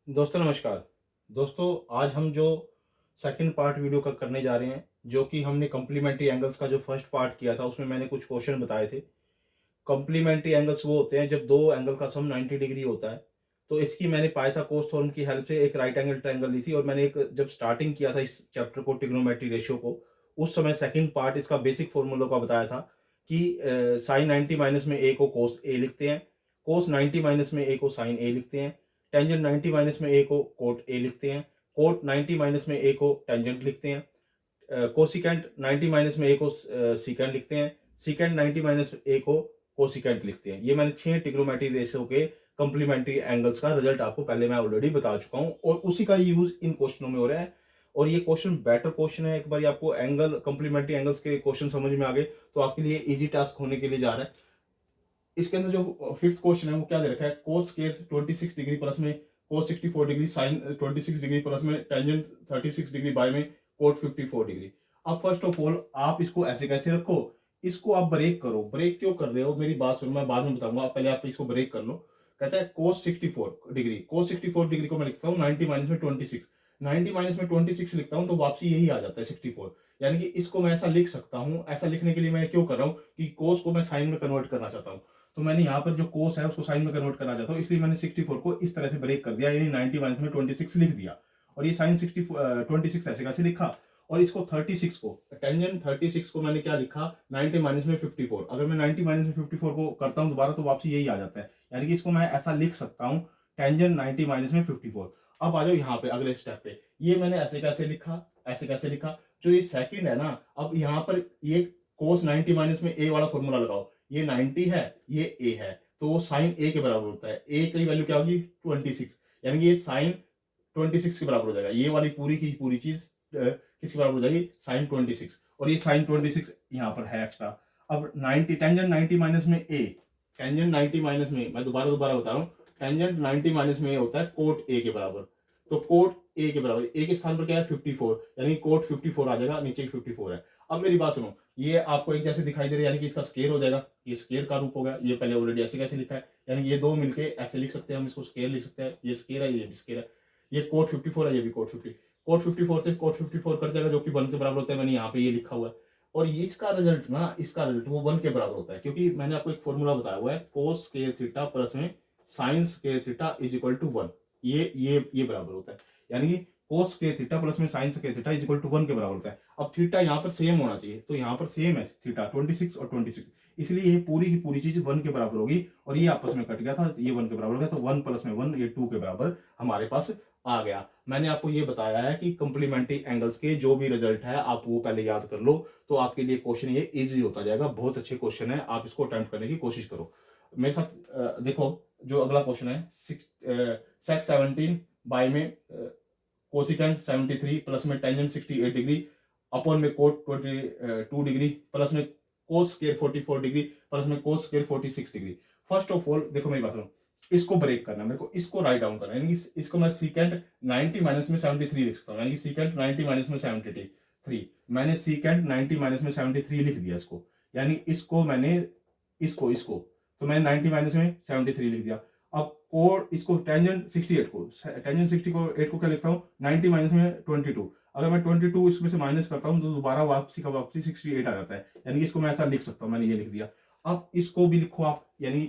दोस्तों नमस्कार। दोस्तों आज हम जो सेकंड पार्ट वीडियो का करने जा रहे हैं, जो कि हमने कॉम्प्लीमेंट्री एंगल्स का जो फर्स्ट पार्ट किया था उसमें मैंने कुछ क्वेश्चन बताए थे। कॉम्प्लीमेंट्री एंगल्स वो होते हैं जब दो एंगल का सम 90 डिग्री होता है। तो इसकी मैंने पाइथागोरस थ्योरम की हेल्प से एक राइट एंगल ट्रायंगल ली थी, और मैंने एक जब स्टार्टिंग किया था इस चैप्टर को ट्रिग्नोमेट्री रेशियो को, उस समय सेकंड पार्ट इसका बेसिक फॉर्मूला का बताया था कि साइन 90 माइनस में ए को कोस ए लिखते हैं, कोस 90 माइनस में ए को साइन ए लिखते हैं, टेंजेंट 90 माइनस में ए को कोट ए लिखते हैं, कोट 90 माइनस में ए को टेंजेंट लिखते हैं, कोसिकेंट 90 माइनस में ए को सीकेंट लिखते हैं, सीकेंट 90 माइनस ए को कोसिकेंट लिखते हैं। ये मैंने 6 ट्रिग्नोमेट्री रेशियो के कॉम्प्लीमेंट्री एंगल्स का रिजल्ट आपको पहले मैं ऑलरेडी बता चुका हूं, और उसी का यूज इन क्वेश्चनों में हो रहा है। और ये क्वेश्चन बेटर क्वेश्चन है। एक बार आपको एंगल कॉम्प्लीमेंट्री एंगल्स के क्वेश्चन समझ में आ गए तो आपके लिए इजी टास्क होने के लिए जा रहा है। इसके अंदर जो फिफ्थ क्वेश्चन है वो क्या दे रखा है, कोस स्क्वायर 26 डिग्री प्लस में कोस 64 डिग्री, साइन 26 डिग्री प्लस में टेंजेंट 36 डिग्री बाय में कोट 54 डिग्री। अब फर्स्ट ऑफ ऑल आप इसको ऐसे कैसे रखो, इसको आप ब्रेक करो। ब्रेक क्यों कर रहे हो मेरी बात सुनो, मैं बाद में बताऊंगा, पहले आप इसको ब्रेक कर लो। कहता है कोस 64 डिग्री, कोस 64 डिग्री को मैं लिखता हूँ 90 माइनस में 26, 90 माइनस में 26 लिखता हूँ तो वापसी यही आ जाता है 64। यानी कि इसको मैं ऐसा लिख सकता हूँ। ऐसा लिखने के लिए मैं क्यों कर रहा हूँ कि कोस को मैं साइन में कन्वर्ट करना चाहता हूँ, तो मैंने यहाँ पर जो कोस है उसको साइन में कन्वर्ट करना चाहता हूँ, इसलिए मैंने 64 को इस तरह से ब्रेक कर दिया, यानी 90 माइनस में 26 लिख दिया। और ये साइन 26 ऐसे कैसे लिखा, और इसको 36 को टेंजेंट 36 को मैंने क्या लिखा 90 माइनस में 54। अगर मैं 90 माइनस में 54 को करता हूँ दोबारा तो वापसी यही आ जाता है, यानी कि इसको मैं ऐसा लिख सकता हूँ टेंजेंट 90 माइनस में 54। अब आ जाओ यहाँ पे अगले स्टेप पे, ये मैंने ऐसे कैसे लिखा, ऐसे कैसे लिखा। जो ये सेकंड है ना, अब यहाँ पर ये कोस 90 माइनस में ए वाला फॉर्मूला लगाओ, ये 90 है, ये ए है, तो साइन ए के बराबर होता है। ए की वैल्यू क्या होगी 26, यानी कि ये साइन 26 के बराबर हो जाएगा। ये वाली पूरी की पूरी चीज किसके बराबर हो जाएगी, साइन 26। और ये साइन 26 यहाँ पर है एक्स्ट्रा। अब 90 टेंजेंट 90 माइनस में ए, टेंजेंट 90 माइनस में, मैं दोबारा दोबारा बता रहा हूँ, टेंजेंट 90 माइनस में होता है कोट ए के बराबर। तो कोट ए के बराबर, ए के स्थान पर क्या है 54, यानी कोट 54 आ जाएगा, नीचे 54 है। अब मेरी बात सुनो, ये आपको एक जैसे दिखाई दे रहा है, यानी कि इसका स्केयर हो जाएगा, ये स्केयर का रूप हो गया। ये पहले ऑलरेडी ऐसे कैसे लिखा है, यानी कि ये दो मिलके ऐसे लिख सकते हैं हम, इसको स्केयर लिख सकते हैं। ये स्केयर है, ये भी स्केयर है, ये कोट 54 है, ये भी कोट 50, कोट 54 से कोट 54 कट जाएगा जो कि 1 के बराबर होता है। मैंने यहाँ पे ये लिखा हुआ है, और इसका रिजल्ट ना, इसका रिजल्ट वो 1 के बराबर होता है, क्योंकि मैंने आपको एक फॉर्मूला बताया हुआ है, कोस स्क्वायर थीटा प्लस में sine square theta is equal to 1। ये बराबर होता है, यानी कि कोस स्क्वायर थीटा प्लस में sine square theta is equal to 1 के बराबर होता है। अब थीटा यहाँ पर सेम होना चाहिए, तो यहाँ पर सेम है थीटा 26 और 26, इसलिए ये पूरी की पूरी चीज 1 के बराबर होगी। और ये आपस में कट गया था, ये 1 के बराबर हो गया, तो 1 प्लस में 1 ये 2 के बराबर हमारे पास आ गया। मैंने आपको ये बताया है कि कंप्लीमेंट्री एंगल्स के जो भी रिजल्ट है आप वो पहले याद कर लो, तो आपके लिए क्वेश्चन ये इजी होता जाएगा। बहुत अच्छे क्वेश्चन है, आप इसको अटेम्प्ट करने की कोशिश करो मेरे साथ। देखो जो अगला क्वेश्चन है, सेक 17 बाय में कोसिकेंट 73 प्लस में टेंजेंट 68 डिग्री अपॉन में कोट 22 डिग्री प्लस में कोस स्क्वायर 44 डिग्री प्लस में cos square 46 degree. First of all देखो मेरी बात सुनो, इसको ब्रेक करना है मेरे को, इसको राइट डाउन करना है, यानी कि इसको मैं सीकेंट 90 माइनस में 73 लिख सकता हूँ, यानी कि सीकेंट 90 माइनस में 73। मैंने सीकेंट 90 माइनस में 73 लिख दिया इसको, यानी इसको मैंने इसको इसको तो मैंने 90 माइनस में 73 लिख दिया। अब कोड इसको टेंजेंट 68 को, टेंजेंट 68 को क्या लिखता हूँ 90 माइनस में 22। अगर मैं 22 इसमें से माइनस करता हूँ तो दोबारा वापसी का वापसी 68 आ जाता है, यानी कि इसको मैं ऐसा लिख सकता हूँ, मैंने ये लिख दिया। अब इसको भी लिखो आप, यानी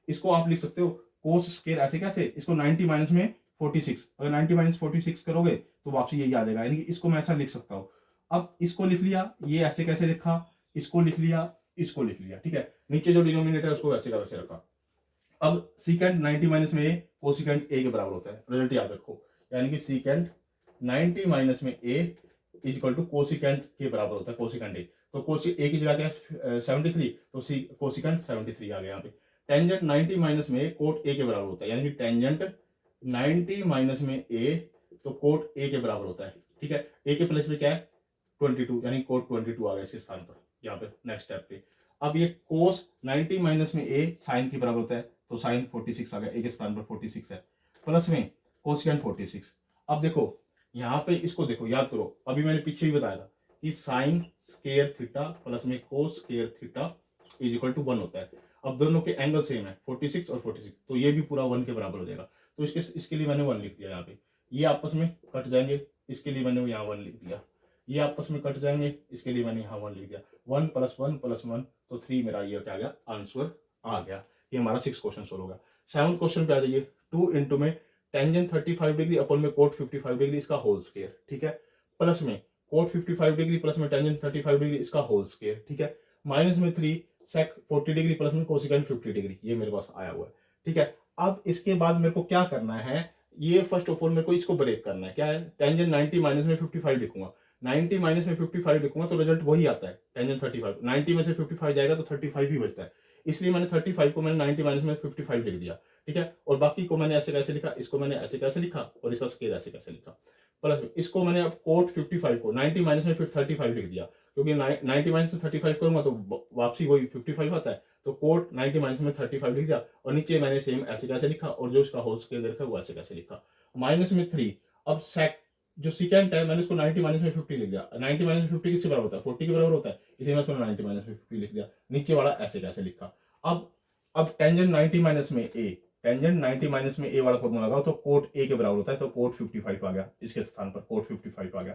इसको आप लिख सकते हो कोस स्क्वायर ऐसे कैसे, इसको 90 माइनस में 46, अगर 90 माइनस 46 करोगे तो वापसी यही आ जाएगा, यानी कि इसको मैं ऐसा लिख सकता हूँ। अब इसको लिख लिया, ये ऐसे कैसे लिखा, इसको लिख लिया, इसको लिख लिया, ठीक है। नीचे जो डिनोमिनेटर है उसको वैसे का वैसे रखा। अब सीकेंट 90 माइनस में ए कोसिकेंट ए के बराबर होता है, रिजल्ट याद रखो, यानी कि सीकेंट 90 माइनस में ए इज इक्वल टू कोसिकेंट के बराबर होता है, कोसिकेंट ए। तो कोसी ए की जगह क्या है 73, तो सी कोसिकेंट 73 आ गया यहाँ पे। टेंजेंट 90 माइनस में कोट ए के बराबर होता है, यानी कि टेंजेंट 90 माइनस में ए तो कोट ए के बराबर होता है, ठीक है। ए के प्लेस पे क्या है 22, यानी कोट 22 आ गया इसके स्थान पर यहाँ पे नेक्स्ट स्टेप पे। अब ये कोस 90 माइनस में ए साइन के बराबर होता है, तो साइन 46 आ गया, ए के स्थान पर 46 है, प्लस में कोसिकेंट 46। अब देखो यहाँ पे इसको देखो, याद करो, अभी मैंने पीछे भी बताया था कि साइन स्क्वायर थीटा प्लस में cos square theta is equal to 1 होता है। अब दोनों के एंगल सेम है 46 और 46, तो ये भी पूरा 1 के बराबर हो जाएगा। तो इसके लिए मैंने 1 लिख दिया यहाँ पे। ये आपस में कट जाएंगे, इसके लिए मैंने यहाँ 1 लिख दिया। ये आपस में कट जाएंगे, इसके लिए मैंने यहाँ 1 लिख दिया। 1 + 1 + 1 तो 3 मेरा ये क्या आ गया, आंसर आ गया। ये हमारा 6 क्वेश्चन सोल्व होगा। 7th क्वेश्चन पे आ जाइए। 2 इंटू में टेंजेंट 35 डिग्री अपन में कोट 55 डिग्री इसका होल स्क्वायर, ठीक है, प्लस में कोट 55 डिग्री प्लस में टेंजेंट 35 डिग्री इसका होल स्क्वायर, ठीक है, माइनस में 3 सेक 40 डिग्री प्लस में कोसिकेंट 50 डिग्री, ये मेरे पास आया हुआ है, ठीक है। अब इसके बाद मेरे को क्या करना है, ये फर्स्ट ऑफ ऑल मेरे को इसको ब्रेक करना है। क्या है, टेंजेंट 90 माइनस में 55 लिखूंगा, 90 माइनस में 55 लिखूंगा तो रिजल्ट वही आता है टेंजेंट 35। 90 में से 55 जाएगा तो 35 ही बचता है, इसलिए मैंने 35 को मैंने 90 माइनस में 55 लिख दिया, ठीक है। और बाकी को मैंने ऐसे कैसे लिखा, इसको मैंने ऐसे कैसे लिखा और इसका स्केल ऐसे कैसे लिखा, प्लस इसको मैंने अब कोट 55 को 90 माइनस में फिर 35 लिख दिया, क्योंकि 90 माइनस में 35 करूंगा तो वापसी वही 55 आता है, तो कोट 90 माइनस में 35 लिख दिया। और नीचे मैंने सेम ऐसे कैसे लिखा और जो इसका होल स्क्वायर देखा वो ऐसे कैसे लिखा, माइनस में 3। अब सेक जो सिकेंट है मैंने उसको 90 माइनस में 50 लिख दिया। 90 माइनस में 50 किसके बराबर होता है, 40 के बराबर होता है, इसलिए मैं उसको 90 माइनस में 50 लिख दिया। नीचे वाला ऐसे कैसे लिखा। अब टेंजेंट 90 माइनस में ए, टेंजेंट 90 माइनस में ए वाला फॉर्मूला लगाओ तो कोट ए के बराबर होता है, तो कोट 55 आ गया, इसके स्थान पर कोट 55 आ गया।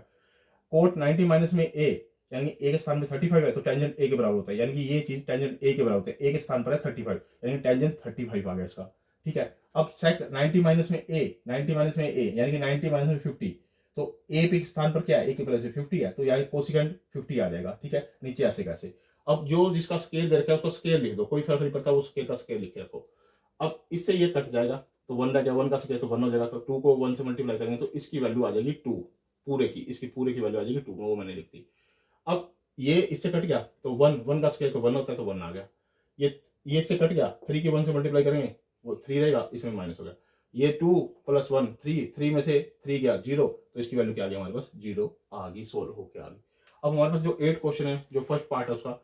कोट 90 माइनस में ए यानी ए के स्थान में 35 है तो टेंजेंट ए के बराबर होता है, यानी कि ये चीज टेंजेंट ए के बराबर होता है, ए के स्थान पर है 35 यानी टेंजेंट 35 आ गया इसका, ठीक है। अब सेक 90 माइनस में ए, 90 माइनस में ए यानी कि 90 माइनस में 50, तो ए पे स्थान पर क्या है, ए के प्लस 50 है, तो यहाँ कोसिकेंट 50 आ जाएगा, ठीक है। नीचे ऐसे कैसे, अब जो जिसका स्केल दे रखा है उसका स्केल लिख दो, कोई फर्क नहीं पड़ता, उस स्केल का स्केल लिख रखो। अब इससे ये कट जाएगा तो 1 रह गया, 1 का स्केल तो 1 हो जाएगा, तो 2 को 1 से मल्टीप्लाई करेंगे तो इसकी वैल्यू आ जाएगी 2, पूरे की, इसकी पूरे की वैल्यू आ जाएगी 2, वो मैंने लिख दी। अब ये इससे कट गया तो 1 का स्केल तो 1 होता है तो 1 आ गया। ये इससे कट गया, 3 की 1 से मल्टीप्लाई करेंगे वो 3 रहेगा, इसमें माइनस हो गया। ये 2 + 1 3 में से 3 गया 0, तो इसकी वैल्यू क्या आ गई हमारे पास, 0 आ गई, सोल्व होकर आ गई। अब हमारे पास जो 8 क्वेश्चन है, जो फर्स्ट पार्ट है उसका,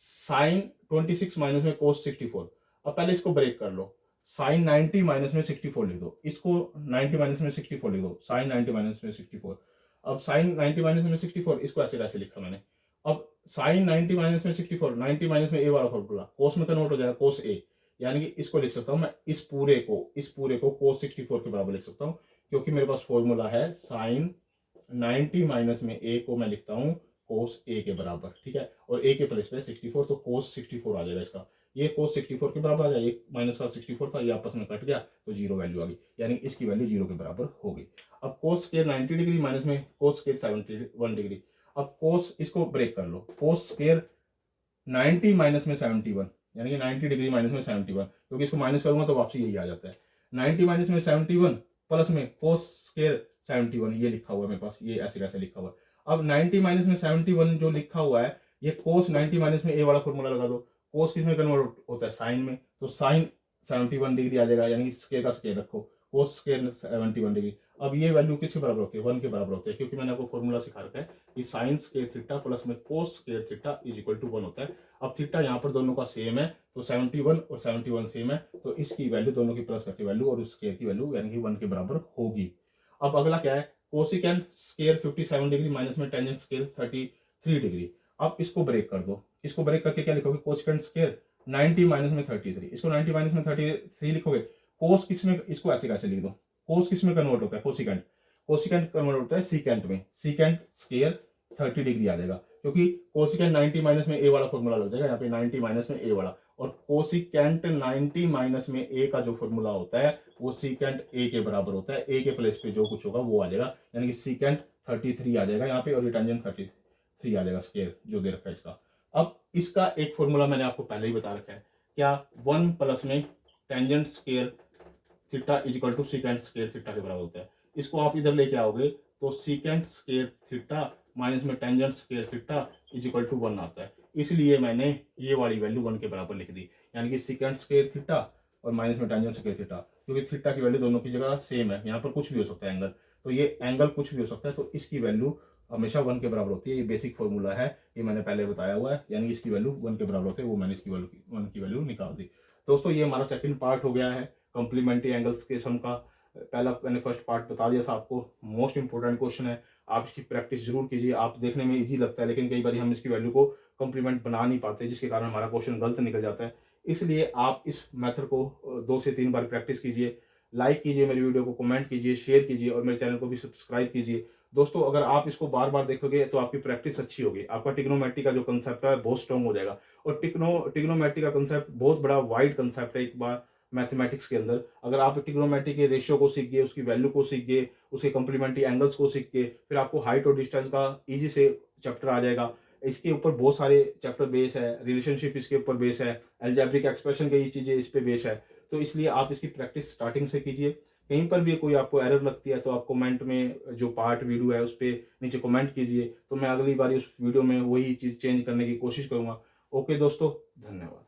साइन 26 माइनस में कोस 64। अब पहले इसको ब्रेक कर लो, साइन 90 माइनस में 64 लिख दो, इसको 90 माइनस में 64 लिख दो, साइन 90 माइनस में 64। अब साइन 90 माइनस में 64 इसको ऐसे कैसे लिखा मैंने, अब साइन 90 माइनस में 64, 90 माइनस में ए वाला फॉर्मूला कोस में कन्वर्ट हो जाएगा, कोस ए, यानी कि इसको लिख सकता हूं मैं, इस पूरे को कोस 64 के बराबर लिख सकता हूं, क्योंकि मेरे पास फॉर्मूला है साइन 90 माइनस में ए को मैं लिखता हूं कोस ए के बराबर, ठीक है, और ए के प्लेस पे 64, तो कोस 64 आ जाएगा इसका, ये कोस 64 के बराबर आ जाएगा, एक माइनस का 64 था, ये आपस में कट गया तो 0 वैल्यू आ गई, यानी इसकी वैल्यू 0 के बराबर हो गई। अब कोस स्क्वायर 90 डिग्री माइनस में कोस स्क्वायर 71 डिग्री, अब कोस इसको ब्रेक कर लो, कोस स्क्वायर 90 माइनस में 71 यानी कि 90 डिग्री माइनस में 71, क्योंकि इसको माइनस करूंगा तो वापसी यही आ जाता है। 90 माइनस में 71 प्लस में कोस स्क्वायर 71, ये लिखा हुआ है मेरे पास, ये ऐसे कैसे लिखा हुआ है। अब 90 माइनस में 71 जो लिखा हुआ है, ये कोस 90 माइनस में ए वाला फॉर्मूला लगा दो, कोस किस में कन्वर्ट होता है, साइन में, तो साइन 71 डिग्री आ जाएगा, यानी स्क्वायर का स्क्वायर रखो, कोस स्क्वायर 71 डिग्री। अब ये वैल्यू किसके बराबर होती है, 1 के बराबर होती है, क्योंकि मैंने आपको फॉर्मूला सिखा रखा है कि साइन स्क्वायर थीटा प्लस में cos square theta is equal to 1 होता है। अब थीटा यहाँ पर दोनों का सेम है, तो 71 और 71 सेम है, तो इसकी वैल्यू दोनों की प्लस करके वैल्यू और स्क्वायर की वैल्यू यानी कि 1 के बराबर होगी। अब अगला क्या है, कोसिकेंट स्क्वायर 57 डिग्री माइनस में टेंजेंट स्क्वायर 33 डिग्री। अब इसको ब्रेक कर दो, इसको ब्रेक करके क्या लिखोगे, कोसिकेंट स्क्वायर 90 माइनस में 33, इसको 90 माइनस में 33 लिखोगे, कोस किस में, इसको ऐसे कैसे लिख दो, कोस किस में कन्वर्ट होता है, कोसिकेंट, कोसिकेंट कन्वर्ट होता है सीकेंट में, सीकेंट स्क्वायर 30 डिग्री आ जाएगा, क्योंकि कोसिकेंट 90 माइनस में ए वाला फॉर्मूला लग जाएगा यहाँ पे, 90 माइनस में ए वाला, और कोसिकेंट 90 माइनस में ए का जो फॉर्मूला होता है वो सीकेंट ए के बराबर होता है, ए के प्लेस पे जो कुछ होगा वो आ जाएगा, यानी कि सीकेंट 33 आ जाएगा यहाँ पे, और टेंजेंट 33 आ जाएगा स्क्वायर जो दे रखा है इसका। अब इसका एक फॉर्मूला मैंने आपको पहले ही बता रखा है, क्या, 1 प्लस में tangent square theta is equal to secant square theta के बराबर होता है। इसको आप इधर लेके आओगे तो सीकेंट स्क्वायर थीटा माइनस में tangent square theta is equal to 1 आता है, इसलिए मैंने ये वाली वैल्यू 1 के बराबर लिख दी, यानी कि सीकेंट स्क्वायर थीटा और माइनस में टेंजेंट स्क्वायर थीटा, क्योंकि थीटा की वैल्यू दोनों की जगह सेम है, यहाँ पर कुछ भी हो सकता है एंगल, तो ये एंगल कुछ भी हो सकता है, तो इसकी वैल्यू हमेशा 1 के बराबर होती है, ये बेसिक फॉर्मूला है, ये मैंने पहले बताया हुआ है, यानी इसकी वैल्यू 1 के बराबर होती है, वो मैंने इसकी वैल्यू 1 की वैल्यू निकाल दी। दोस्तों ये हमारा सेकंड पार्ट हो गया है कॉम्प्लीमेंट्री एंगल्स के सम का। पहला मैंने फर्स्ट पार्ट बता दिया था आपको, मोस्ट इंपॉर्टेंट क्वेश्चन है, आप इसकी प्रैक्टिस जरूर कीजिए, आप देखने में इजी लगता है लेकिन कई बार हम इसकी वैल्यू को कॉम्प्लीमेंट बना नहीं पाते, जिसके कारण हमारा क्वेश्चन गलत निकल जाता है। इसलिए आप इस मेथड को 2 से 3 बार प्रैक्टिस कीजिए। लाइक कीजिए मेरी वीडियो को, कमेंट कीजिए, शेयर कीजिए और मेरे चैनल को भी सब्सक्राइब कीजिए। दोस्तों, अगर आप इसको बार-बार देखोगे तो आपकी प्रैक्टिस अच्छी होगी। आपका ट्रिग्नोमेट्री का जो कांसेप्ट है बहुत स्ट्रांग हो जाएगा। और ट्रिग्नोमेट्री का कांसेप्ट बहुत बड़ा वाइड कांसेप्ट है एक बार मैथमेटिक्स के अंदर। अगर आप ट्रिग्नोमेट्री के रेशियो को सीख गए, उसकी वैल्यू को सीख गए, उसके कॉम्प्लीमेंट्री एंगल्स को सीख के, फिर आपको हाइट और डिस्टेंस का ईज़ी से चैप्टर आ जाएगा। इसके ऊपर बहुत सारे चैप्टर बेस है, रिलेशनशिप इसके ऊपर बेस है, अलजेब्रिक एक्सप्रेशन कई चीज़ें इस पे बेस है। तो इसलिए आप इसकी प्रैक्टिस स्टार्टिंग से कीजिए। कहीं पर भी कोई आपको एरर लगती है तो आप कमेंट में जो पार्ट वीडियो है उस पे नीचे कमेंट कीजिए, तो मैं अगली बार उस वीडियो में वही चीज़ चेंज करने की कोशिश करूँगा। ओके दोस्तों, धन्यवाद।